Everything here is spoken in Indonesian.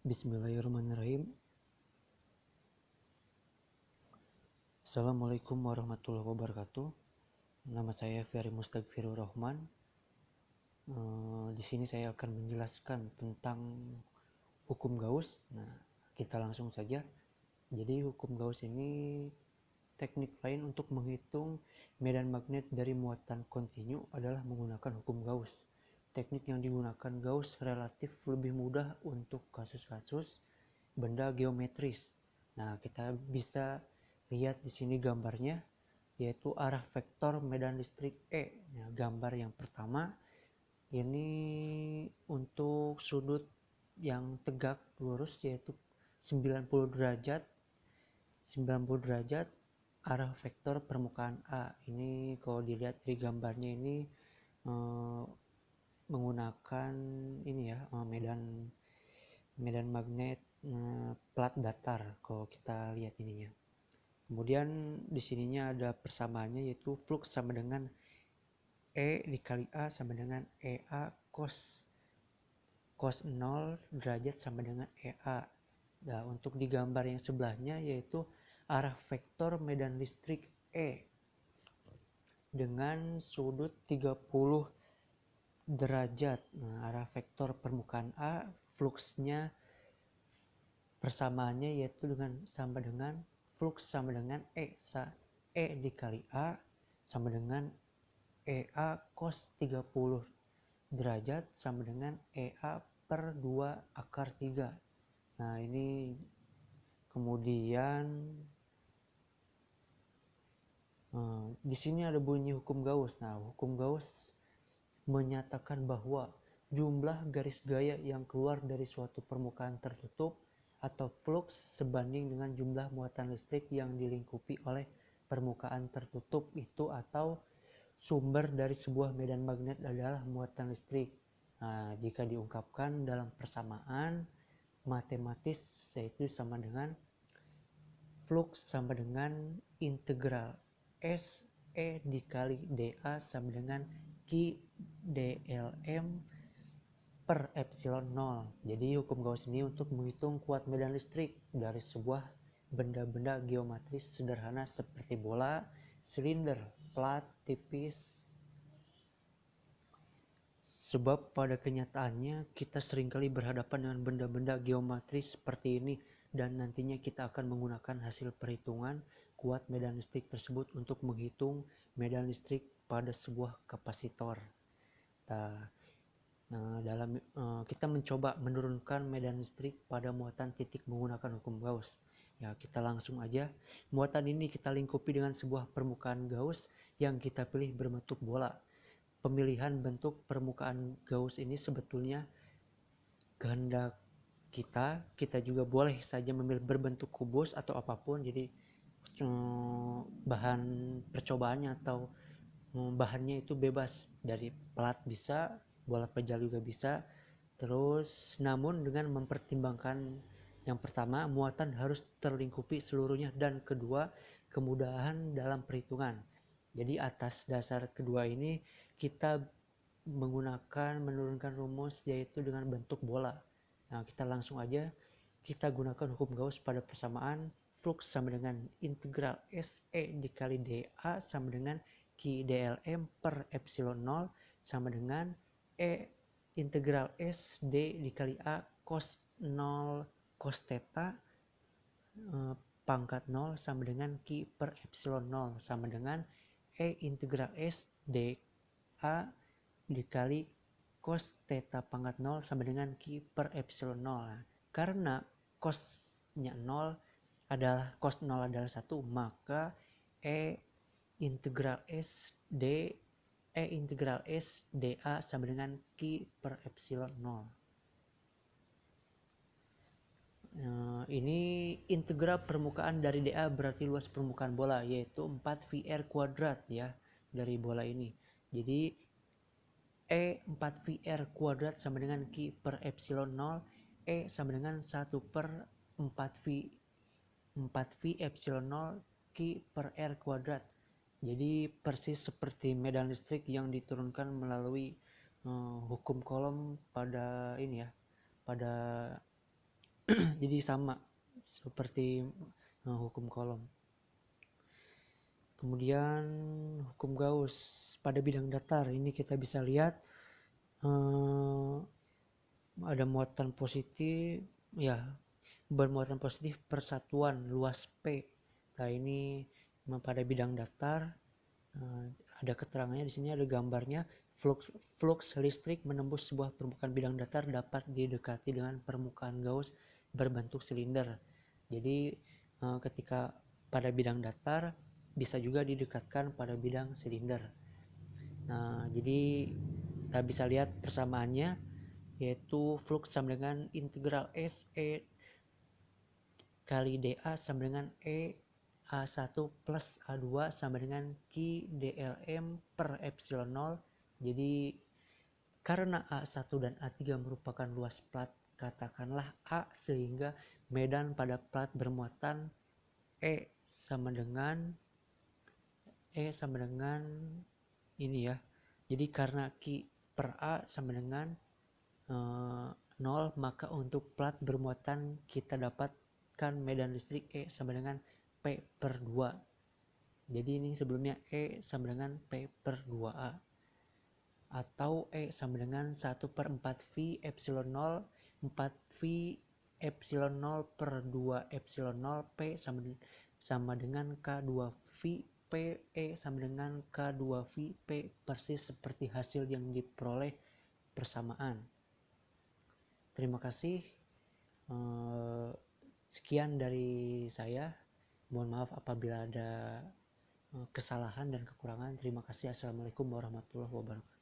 Bismillahirrahmanirrahim. Assalamualaikum warahmatullahi wabarakatuh. Nama saya Ferry Mustagfirur Rahman. Di sini saya akan menjelaskan tentang hukum Gauss. Nah, kita langsung saja. Jadi hukum Gauss ini teknik lain untuk menghitung medan magnet dari muatan kontinu adalah menggunakan hukum Gauss. Teknik yang digunakan Gauss relatif lebih mudah untuk kasus-kasus benda geometris. Nah, kita bisa lihat di sini gambarnya, yaitu arah vektor medan listrik E. Nah, gambar yang pertama ini untuk sudut yang tegak lurus yaitu 90 derajat arah vektor permukaan A. Ini kalau dilihat di gambarnya ini menggunakan ini ya, medan magnet plat datar kalau kita lihat ininya. Kemudian di sininya ada persamaannya, yaitu flux sama dengan E dikali A sama dengan EA cos 0 derajat sama dengan EA. Nah, untuk di gambar yang sebelahnya yaitu arah vektor medan listrik E dengan sudut 30 derajat. Nah, arah vektor permukaan A, fluxnya persamaannya yaitu sama dengan flux sama dengan E dikali A sama dengan EA cos 30 derajat sama dengan EA per 2 akar 3. Nah, ini kemudian di sini ada bunyi hukum Gauss. Nah, hukum Gauss menyatakan bahwa jumlah garis gaya yang keluar dari suatu permukaan tertutup atau flux sebanding dengan jumlah muatan listrik yang dilingkupi oleh permukaan tertutup itu, atau sumber dari sebuah medan magnet adalah muatan listrik. Nah, jika diungkapkan dalam persamaan matematis, yaitu sama dengan flux sama dengan integral S E dikali dA sama dengan Q dlm per epsilon 0. Jadi hukum Gauss ini untuk menghitung kuat medan listrik dari sebuah benda-benda geometris sederhana seperti bola, silinder, plat tipis. Sebab pada kenyataannya kita seringkali berhadapan dengan benda-benda geometris seperti ini, dan nantinya kita akan menggunakan hasil perhitungan kuat medan listrik tersebut untuk menghitung medan listrik pada sebuah kapasitor. Kita mencoba menurunkan medan listrik pada muatan titik menggunakan hukum Gauss. Ya, kita langsung aja. Muatan ini kita lingkupi dengan sebuah permukaan Gauss yang kita pilih berbentuk bola. Pemilihan bentuk permukaan Gauss ini sebetulnya kehendak kita juga boleh saja memilih berbentuk kubus atau apapun. Jadi bahan percobaannya atau bahannya itu bebas, dari plat bisa, bola pejal juga bisa. Terus namun dengan mempertimbangkan yang pertama, muatan harus terlingkupi seluruhnya, dan kedua, kemudahan dalam perhitungan. Jadi atas dasar kedua ini kita menurunkan rumus yaitu dengan bentuk bola. Nah, kita langsung aja kita gunakan hukum Gauss pada persamaan flux sama dengan integral SE dikali dA sama dengan Q dlm per epsilon 0 sama dengan E integral S D dikali A cos 0 cos theta pangkat 0 sama dengan Q per epsilon 0 sama dengan E integral S D A dikali cos theta pangkat 0 sama dengan Q per epsilon 0. Nah, karena cosnya 0 adalah 1, maka E integral S dA sama dengan Q per epsilon 0. Ini integral permukaan dari dA berarti luas permukaan bola, yaitu 4VR kuadrat ya, dari bola ini. Jadi E 4VR kuadrat sama dengan Q per epsilon 0, E sama dengan 1 per 4V epsilon 0 Q per R kuadrat. Jadi persis seperti medan listrik yang diturunkan melalui hukum Coulomb pada Jadi sama seperti hukum kolom. Kemudian hukum Gauss pada bidang datar, ini kita bisa lihat ada muatan positif, ya bermuatan positif persatuan luas P. Nah ini pada bidang datar, ada keterangannya di sini, ada gambarnya. Flux listrik menembus sebuah permukaan bidang datar dapat didekati dengan permukaan Gauss berbentuk silinder. Jadi ketika pada bidang datar bisa juga didekatkan pada bidang silinder. Nah, jadi kita bisa lihat persamaannya, yaitu flux sama dengan integral S E kali dA sama dengan E A1 plus A2 sama dengan Q dLm per epsilon 0. Jadi karena A1 dan A3 merupakan luas plat, katakanlah A, sehingga medan pada plat bermuatan E sama dengan ini ya. Jadi karena Q per A sama dengan 0, maka untuk plat bermuatan kita dapatkan medan listrik E sama dengan P per 2. Jadi ini sebelumnya E sama dengan P per 2A. Atau E sama dengan 1 per 4 V epsilon 0, 4 V epsilon 0 per 2 epsilon 0 P sama dengan K2 V P E sama dengan K2 V P, persis seperti hasil yang diperoleh persamaan. Terima kasih. Sekian dari saya. Mohon maaf apabila ada kesalahan dan kekurangan. Terima kasih. Assalamualaikum warahmatullahi wabarakatuh.